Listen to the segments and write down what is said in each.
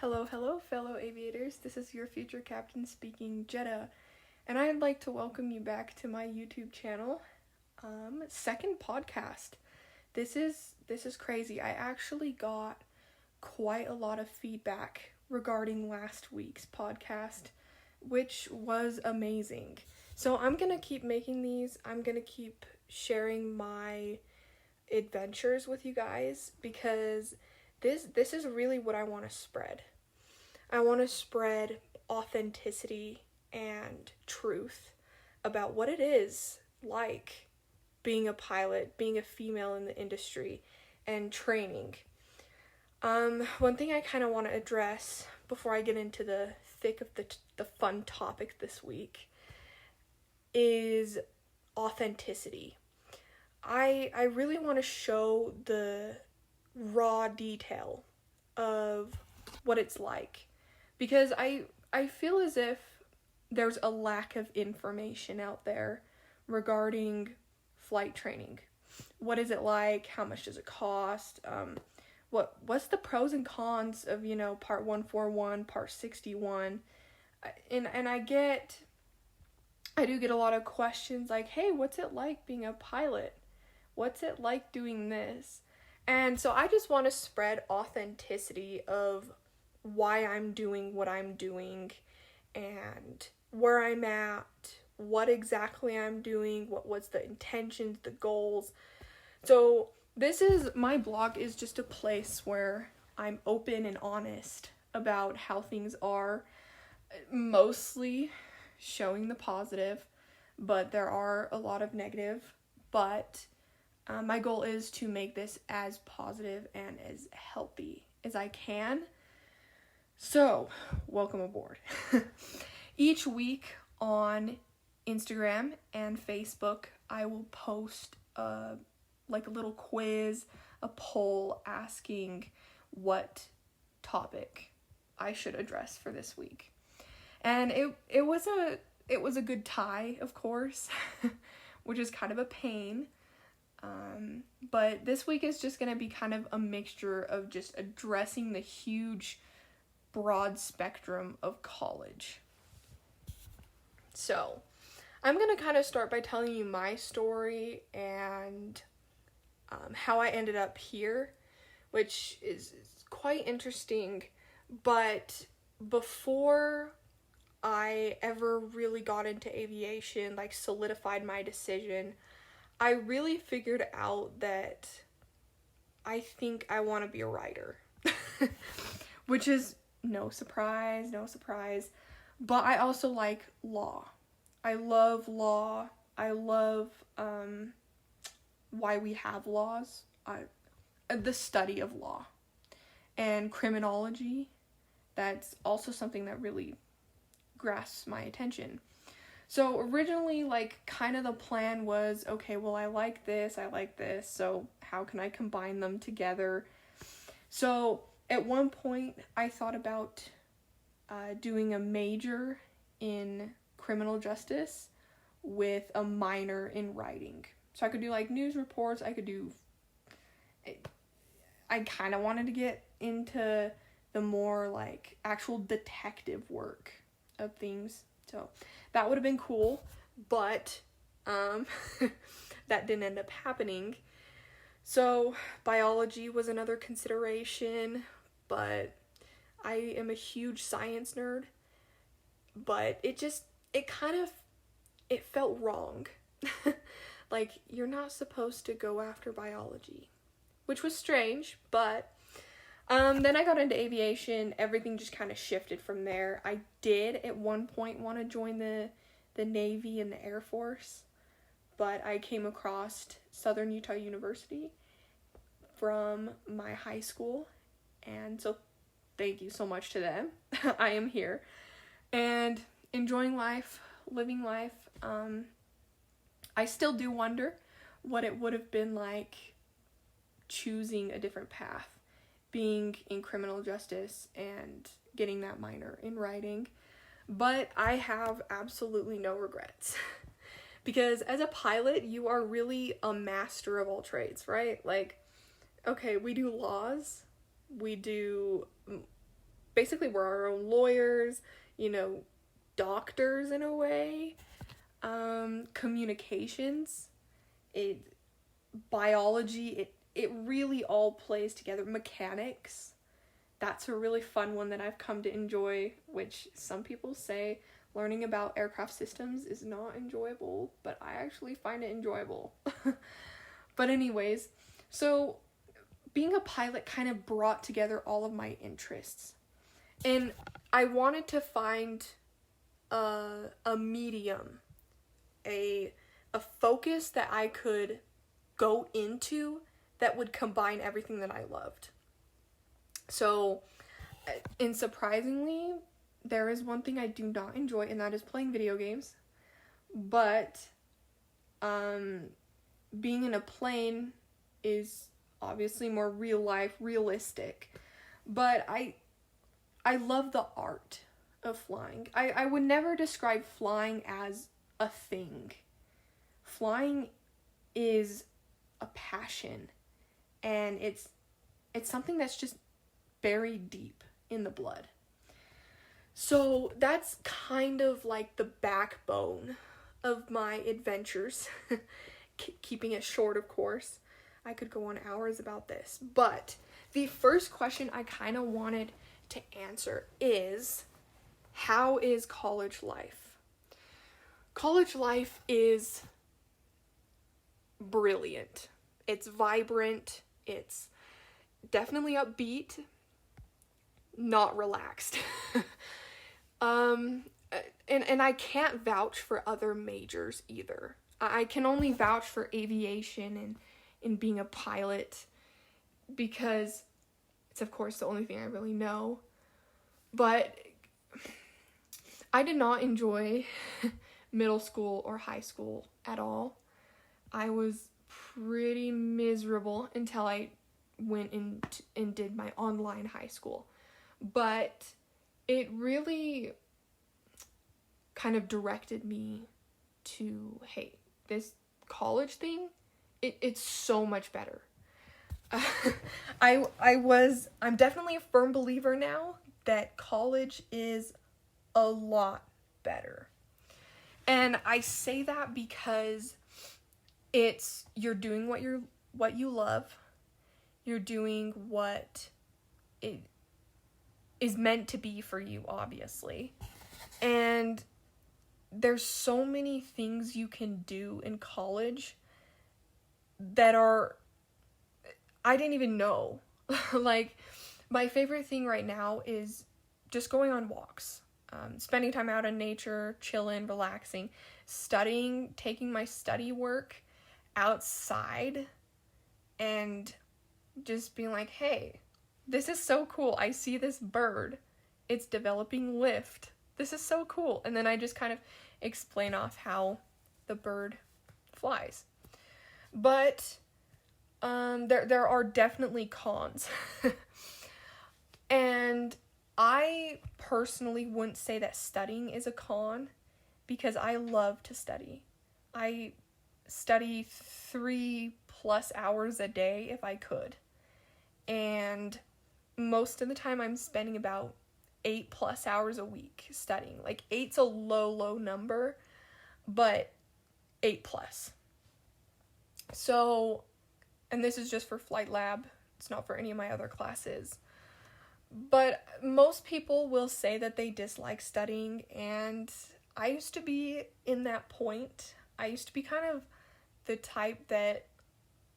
Hello, fellow aviators. This is your future captain speaking, Jeddah, and I'd like to welcome you back to my YouTube channel. Second podcast. This is crazy. I actually got quite a lot of feedback regarding last week's podcast, which was amazing. So I'm gonna keep making these. I'm gonna keep sharing my adventures with you guys because this is really what I want to spread. I want to spread authenticity and truth about what it is like being a pilot, being a female in the industry, and training. One thing I kind of want to address before I get into the thick of the fun topic this week is authenticity. I really want to show the raw detail of what it's like because I feel as if there's a lack of information out there regarding flight training. What is it like? How much does it cost? What's the pros and cons of, part 141, part 61? And I do get a lot of questions like, hey, what's it like being a pilot? What's it like doing this? And so I just want to spread authenticity of why I'm doing what I'm doing and where I'm at, what exactly I'm doing, what's the intentions, the goals. So my blog is just a place where I'm open and honest about how things are, mostly showing the positive, but there are a lot of negative, but my goal is to make this as positive and as healthy as I can. So, welcome aboard. Each week on Instagram and Facebook, I will post a little quiz, a poll asking what topic I should address for this week. And it was a good tie, of course, which is kind of a pain. But this week is just going to be kind of a mixture of just addressing the huge, broad spectrum of college. So, I'm going to kind of start by telling you my story and how I ended up here, which is quite interesting. But before I ever really got into aviation, solidified my decision, I really figured out that I think I want to be a writer, which is no surprise, but I also like law. I love law. I love why we have laws, the study of law, and criminology. That's also something that really grasps my attention. So originally, kind of the plan was, okay, well, I like this, so how can I combine them together? So at one point, I thought about doing a major in criminal justice with a minor in writing. So I could do, news reports, I kind of wanted to get into the more, actual detective work of things. So that would have been cool, but that didn't end up happening. So biology was another consideration, but I am a huge science nerd, but it felt wrong. You're not supposed to go after biology, which was strange, but then I got into aviation. Everything just kind of shifted from there. I did at one point want to join the Navy and the Air Force, but I came across Southern Utah University from my high school, and so thank you so much to them. I am here and enjoying life, living life. I still do wonder what it would have been like choosing a different path, being in criminal justice and getting that minor in writing, but I have absolutely no regrets. Because as a pilot, you are really a master of all trades, right? Okay, we do laws, we do basically we're our own lawyers, you know, doctors in a way, communications, biology, it really all plays together. Mechanics, that's a really fun one that I've come to enjoy, which some people say learning about aircraft systems is not enjoyable, but I actually find it enjoyable. But anyways, so being a pilot kind of brought together all of my interests. And I wanted to find a medium, a focus that I could go into that would combine everything that I loved. So, and surprisingly, there is one thing I do not enjoy, and that is playing video games. But, being in a plane is obviously more real life, realistic. But I love the art of flying. I would never describe flying as a thing. Flying is a passion, and it's something that's just buried deep in the blood. So that's kind of like the backbone of my adventures. Keeping it short, of course. I could go on hours about this. But the first question I kind of wanted to answer is, how is college life? College life is brilliant. It's vibrant. It's definitely upbeat. Not relaxed. And I can't vouch for other majors either. I can only vouch for aviation and being a pilot, because it's of course the only thing I really know. But I did not enjoy middle school or high school at all. I was pretty miserable until I went and did my online high school. But it really kind of directed me to, hey, this college thing, it's so much better. I'm definitely a firm believer now that college is a lot better. And I say that because you're doing what you love. You're doing what it is meant to be for you, obviously. And there's so many things you can do in college that I didn't even know. Like, my favorite thing right now is just going on walks, spending time out in nature, chilling, relaxing, studying, taking my study work outside, and just being like, hey, this is so cool. I see this bird. It's developing lift. This is so cool. And then I just kind of explain off how the bird flies. But there are definitely cons. And I personally wouldn't say that studying is a con, because I love to study. I study 3+ hours a day if I could. And most of the time I'm spending about 8+ hours a week studying. Like, 8's a low number, but 8+. So, and this is just for flight lab. It's not for any of my other classes. But most people will say that they dislike studying, and I used to be in that point. I used to be kind of the type that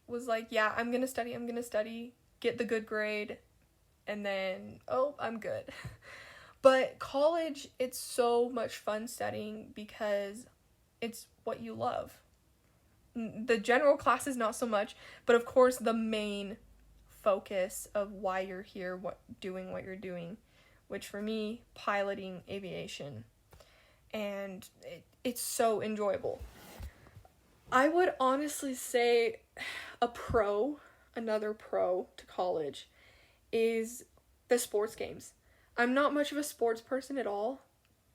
was like, yeah, I'm gonna study, get the good grade, and then, oh, I'm good. But college, it's so much fun studying because it's what you love. The general class is not so much, but of course the main focus of why you're here, doing what you're doing, which for me, piloting aviation. And it's so enjoyable. I would honestly say another pro to college is the sports games. I'm not much of a sports person at all,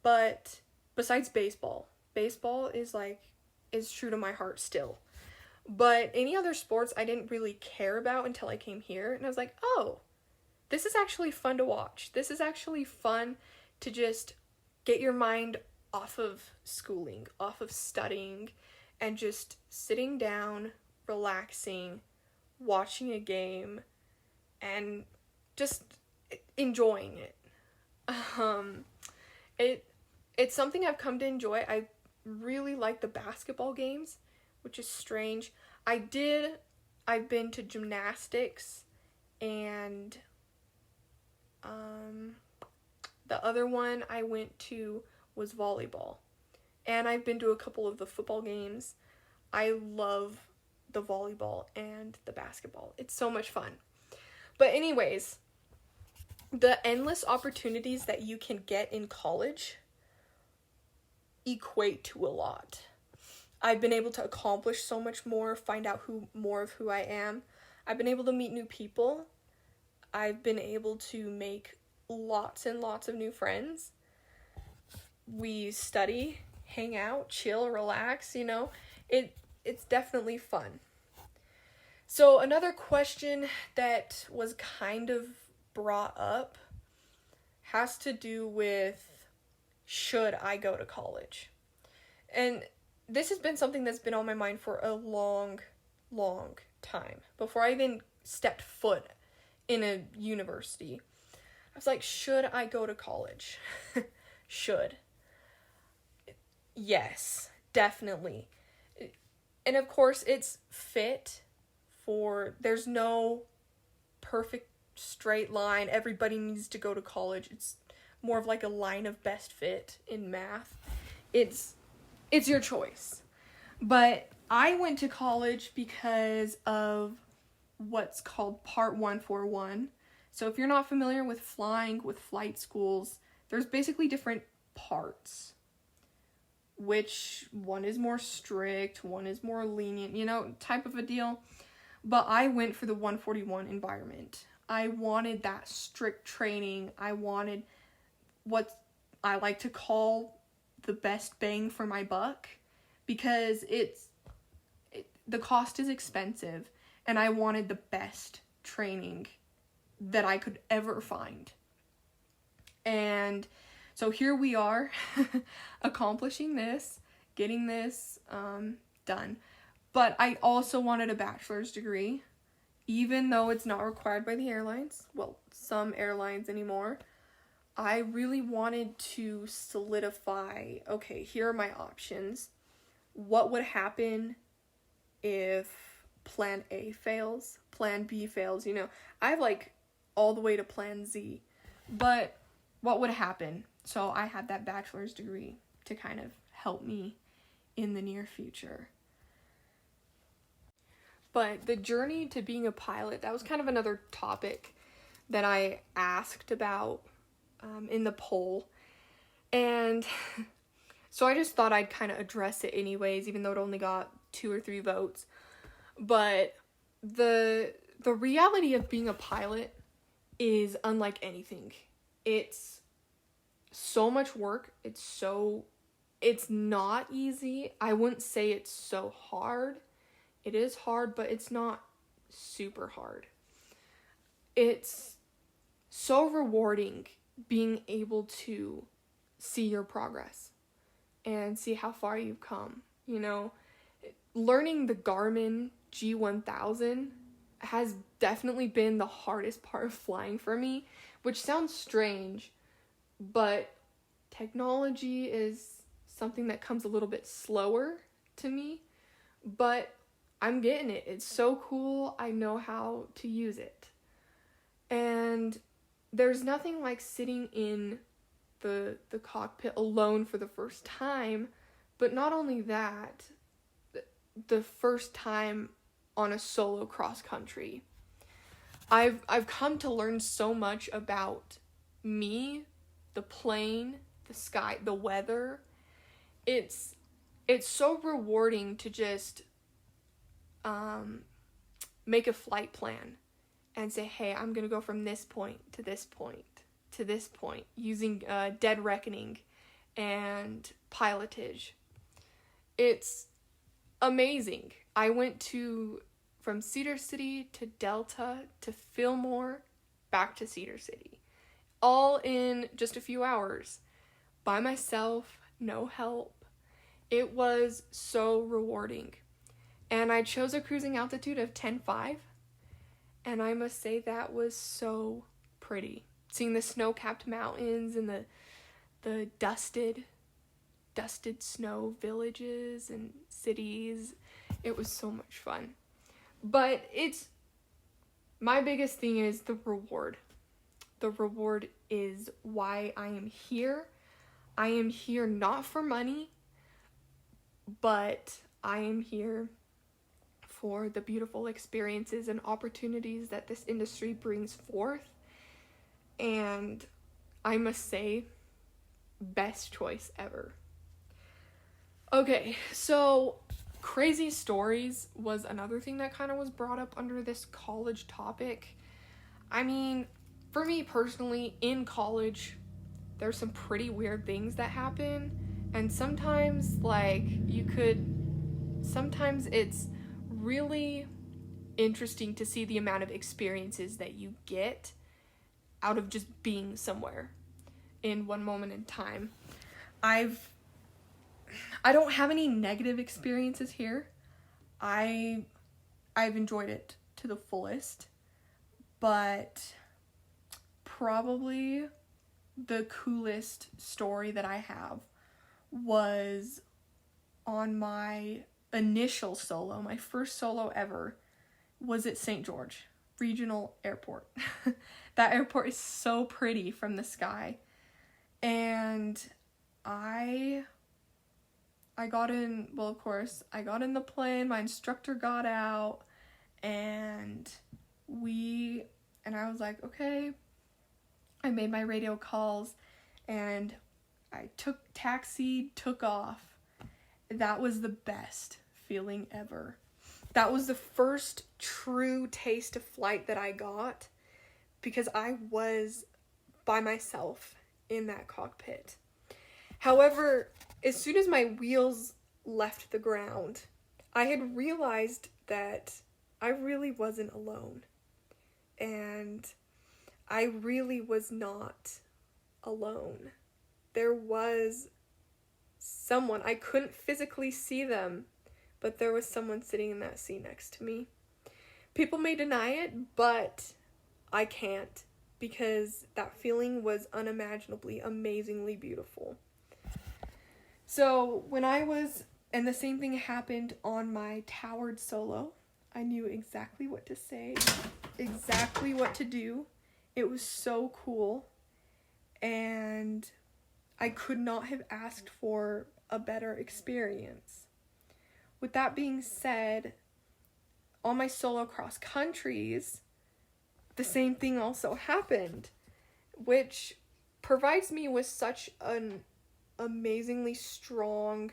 but besides baseball is true to my heart still. But any other sports I didn't really care about until I came here, and I was like, oh, this is actually fun to watch. This is actually fun to just get your mind off of schooling, off of studying, and just sitting down, relaxing, watching a game, and just enjoying it. It's something I've come to enjoy. I really like the basketball games, which is strange. I've been to gymnastics, and the other one I went to was volleyball. And I've been to a couple of the football games. I love the volleyball and the basketball. It's so much fun. But anyways, the endless opportunities that you can get in college equate to a lot. I've been able to accomplish so much more, find out more of who I am. I've been able to meet new people. I've been able to make lots and lots of new friends. We study, hang out, chill, relax, it's definitely fun. So another question that was kind of brought up has to do with, should I go to college? And this has been something that's been on my mind for a long, long time. Before I even stepped foot in a university, I was like, should I go to college? Should. Yes, definitely. And of course, it's fit for, there's no perfect straight line. Everybody needs to go to college. It's more of like a line of best fit in math. It's your choice. But I went to college because of what's called Part 141. So if you're not familiar with flying, with flight schools, there's basically different parts. Which one is more strict, one is more lenient, type of a deal. But I went for the 141 environment. I wanted that strict training. I wanted what I like to call the best bang for my buck, because the cost is expensive, and I wanted the best training that I could ever find. And so here we are, accomplishing this, getting this done. But I also wanted a bachelor's degree, even though it's not required by the airlines. Well, some airlines anymore. I really wanted to solidify, okay, here are my options. What would happen if plan A fails, plan B fails? I have all the way to plan Z. But what would happen? So I had that bachelor's degree to kind of help me in the near future. But the journey to being a pilot, that was kind of another topic that I asked about in the poll. And so I just thought I'd kind of address it anyways, even though it only got 2 or 3 votes. But the reality of being a pilot is unlike anything. It's so much work. It's not easy. I wouldn't say it's so hard. It is hard, but it's not super hard. It's so rewarding being able to see your progress and see how far you've come. Learning the Garmin G1000 has definitely been the hardest part of flying for me, which sounds strange, but technology is something that comes a little bit slower to me, but I'm getting it. It's so cool. I know how to use it. And there's nothing like sitting in the cockpit alone for the first time, but not only that, the first time on a solo cross country. I've come to learn so much about me, the plane, the sky, the weather. It's so rewarding to just make a flight plan and say, hey, I'm gonna go from this point to this point to this point using dead reckoning and pilotage. It's amazing. I went from Cedar City to Delta to Fillmore back to Cedar City. All in just a few hours. By myself, no help. It was so rewarding. And I chose a cruising altitude of 10.5. And I must say that was so pretty. Seeing the snow-capped mountains and the dusted snow villages and cities. It was so much fun. But my biggest thing is the reward. The reward is why I am here. I am here not for money, but I am here for the beautiful experiences and opportunities that this industry brings forth. And I must say, best choice ever. Okay, so crazy stories was another thing that kind of was brought up under this college topic. I mean, for me personally, in college, there's some pretty weird things that happen. And sometimes, sometimes it's really interesting to see the amount of experiences that you get out of just being somewhere in one moment in time. I don't have any negative experiences here. I've enjoyed it to the fullest, but probably the coolest story that I have was on my initial solo, my first solo ever, was at St. George Regional Airport. That airport is so pretty from the sky. And I got in, well, of course, I got in the plane, my instructor got out, and I was like, okay. I made my radio calls, and I took off. That was the best feeling ever. That was the first true taste of flight that I got, because I was by myself in that cockpit. However, as soon as my wheels left the ground, I had realized that I really wasn't alone. And I really was not alone. There was someone. I couldn't physically see them, but there was someone sitting in that seat next to me. People may deny it, but I can't, because that feeling was unimaginably, amazingly beautiful. So and the same thing happened on my towered solo. I knew exactly what to say, exactly what to do. It was so cool, and I could not have asked for a better experience. With that being said, on my solo cross countries, the same thing also happened, which provides me with such an amazingly strong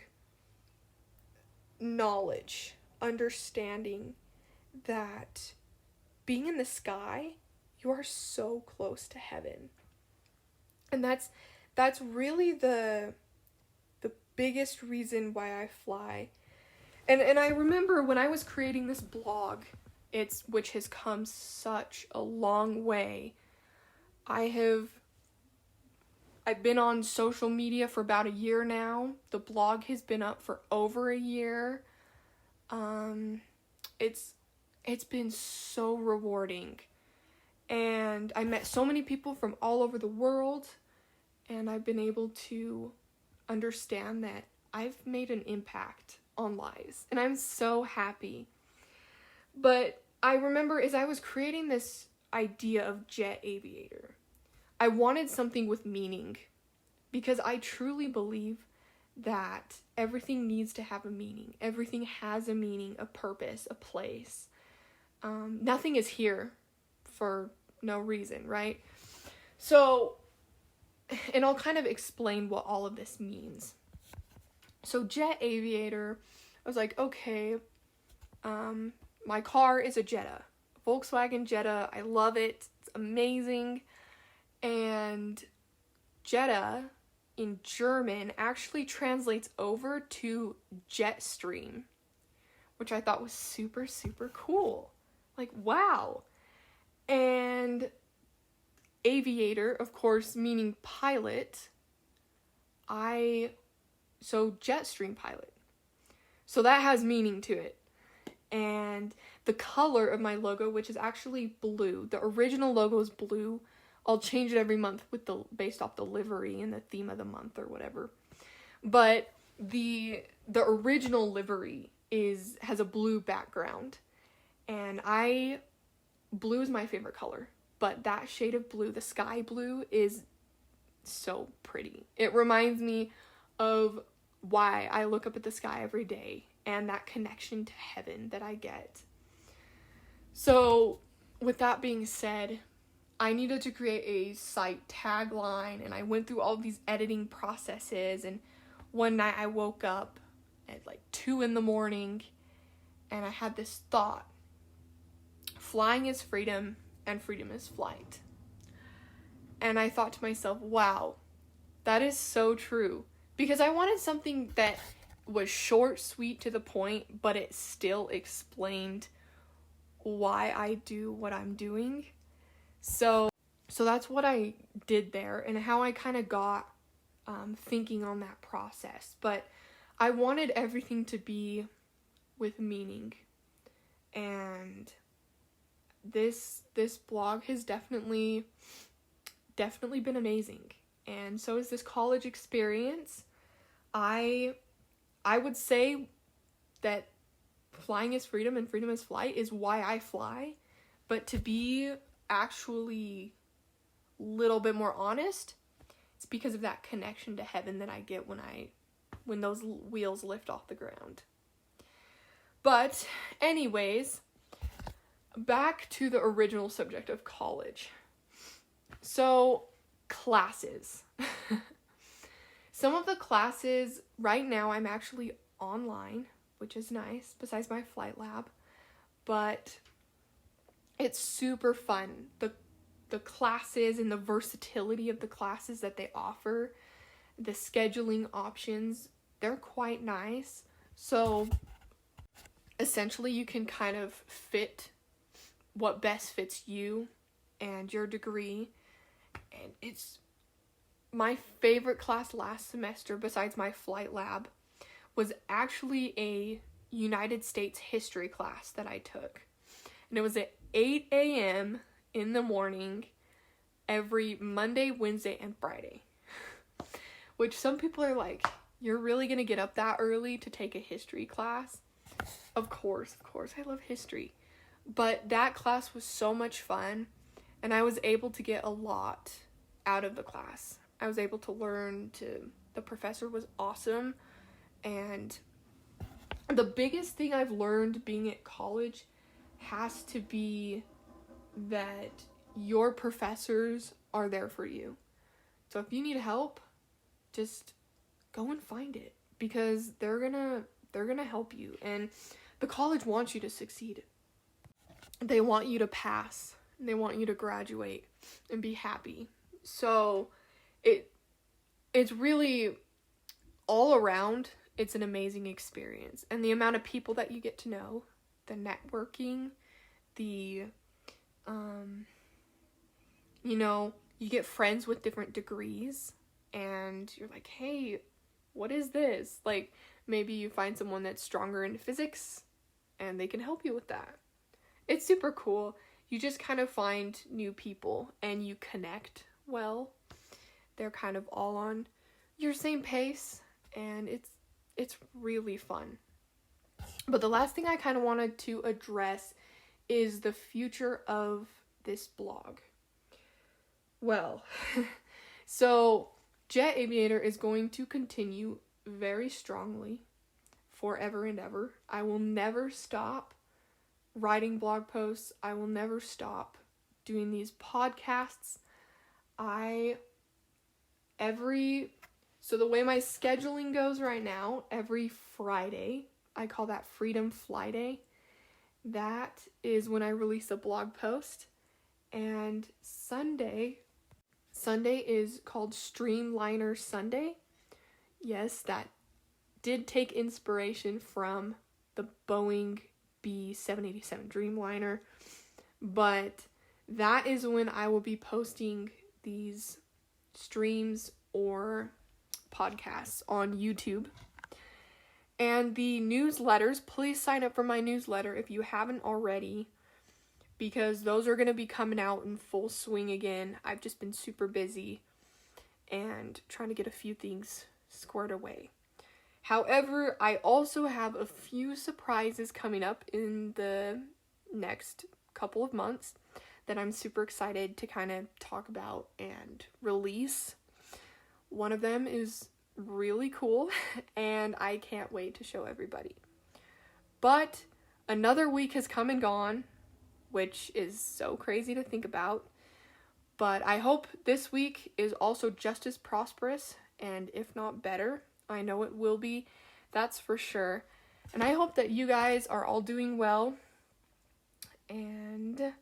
knowledge, understanding that being in the sky, you are so close to heaven. And that's really the biggest reason why I fly. And I remember when I was creating this blog, which has come such a long way. I've been on social media for about a year now. The blog has been up for over a year. It's been so rewarding. And I met so many people from all over the world, and I've been able to understand that I've made an impact on lives, and I'm so happy. But I remember as I was creating this idea of jet aviator, I wanted something with meaning, because I truly believe that everything needs to have a meaning. Everything has a meaning, a purpose, a place. Nothing is here for no reason, right? So, and I'll kind of explain what all of this means. So jet aviator, I was like, okay, my car is a Jetta, Volkswagen Jetta. I love it. It's amazing. And Jetta in German actually translates over to jet stream, which I thought was super, super cool. Like, wow. And aviator, of course, meaning pilot, so Jetstream pilot. So that has meaning to it. And the color of my logo, which is actually blue. The original logo is blue. I'll change it every month based off the livery and the theme of the month or whatever. But the original livery has a blue background. And blue is my favorite color. But that shade of blue, the sky blue, is so pretty. It reminds me of why I look up at the sky every day and that connection to heaven that I get. So, with that being said, I needed to create a site tagline, and I went through all of these editing processes, and one night I woke up at like 2 a.m, and I had this thought: flying is freedom, and freedom is flight. And I thought to myself, wow, that is so true. Because I wanted something that was short, sweet, to the point, but it still explained why I do what I'm doing. So that's what I did there, and how I kind of got thinking on that process. But I wanted everything to be with meaning, and this blog has definitely been amazing, and so is this college experience. I would say that flying is freedom and freedom is flight is why I fly, but to be actually a little bit more honest, it's because of that connection to heaven that I get when those wheels lift off the ground. But anyways, back to the original subject of college. So, classes. Some of the classes, right now I'm actually online, which is nice, besides my flight lab, but it's super fun. The classes and the versatility of the classes that they offer, the scheduling options, they're quite nice. So, essentially you can kind of fit what best fits you and your degree. And it's my favorite class last semester, besides my flight lab, was actually a United States history class that I took. And it was at 8 a.m. in the morning every Monday, Wednesday, and Friday. Which some people are like, you're really gonna get up that early to take a history class? Of course, I love history. But that class was so much fun, and I was able to get a lot out of the class. I was able to learn the professor was awesome, and the biggest thing I've learned being at college has to be that your professors are there for you. So if you need help, just go and find it, because they're gonna help you, and the college wants you to succeed. They want you to pass, and they want you to graduate and be happy. So it's really all around, it's an amazing experience. And the amount of people that you get to know, the networking, you get friends with different degrees, and you're like, hey, what is this? Like, maybe you find someone that's stronger in physics, and they can help you with that. It's super cool. You just kind of find new people, and you connect well. They're kind of all on your same pace, and it's really fun. But the last thing I kind of wanted to address is the future of this blog. Well, so Jet Aviator is going to continue very strongly forever and ever. I will never stop writing blog posts. I will never stop doing these podcasts. So the way my scheduling goes right now, every Friday, I call that Freedom Fly Day. That is when I release a blog post. And Sunday is called Streamliner Sunday. Yes, that did take inspiration from the Boeing B787 Dreamliner, but that is when I will be posting these streams or podcasts on YouTube. And the newsletters, please sign up for my newsletter if you haven't already, because those are going to be coming out in full swing again. I've just been super busy and trying to get a few things squared away. However, I also have a few surprises coming up in the next couple of months that I'm super excited to kind of talk about and release. One of them is really cool, and I can't wait to show everybody. But another week has come and gone, which is so crazy to think about. But I hope this week is also just as prosperous, and if not better. I know it will be, that's for sure. And I hope that you guys are all doing well. And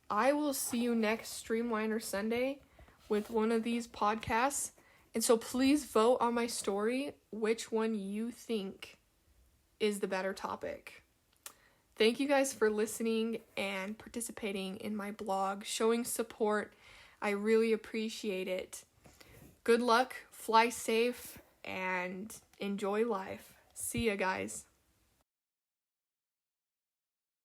I will see you next Streamliner Sunday with one of these podcasts. And so please vote on my story which one you think is the better topic. Thank you guys for listening and participating in my blog, showing support. I really appreciate it. Good luck, fly safe, and enjoy life. See ya, guys.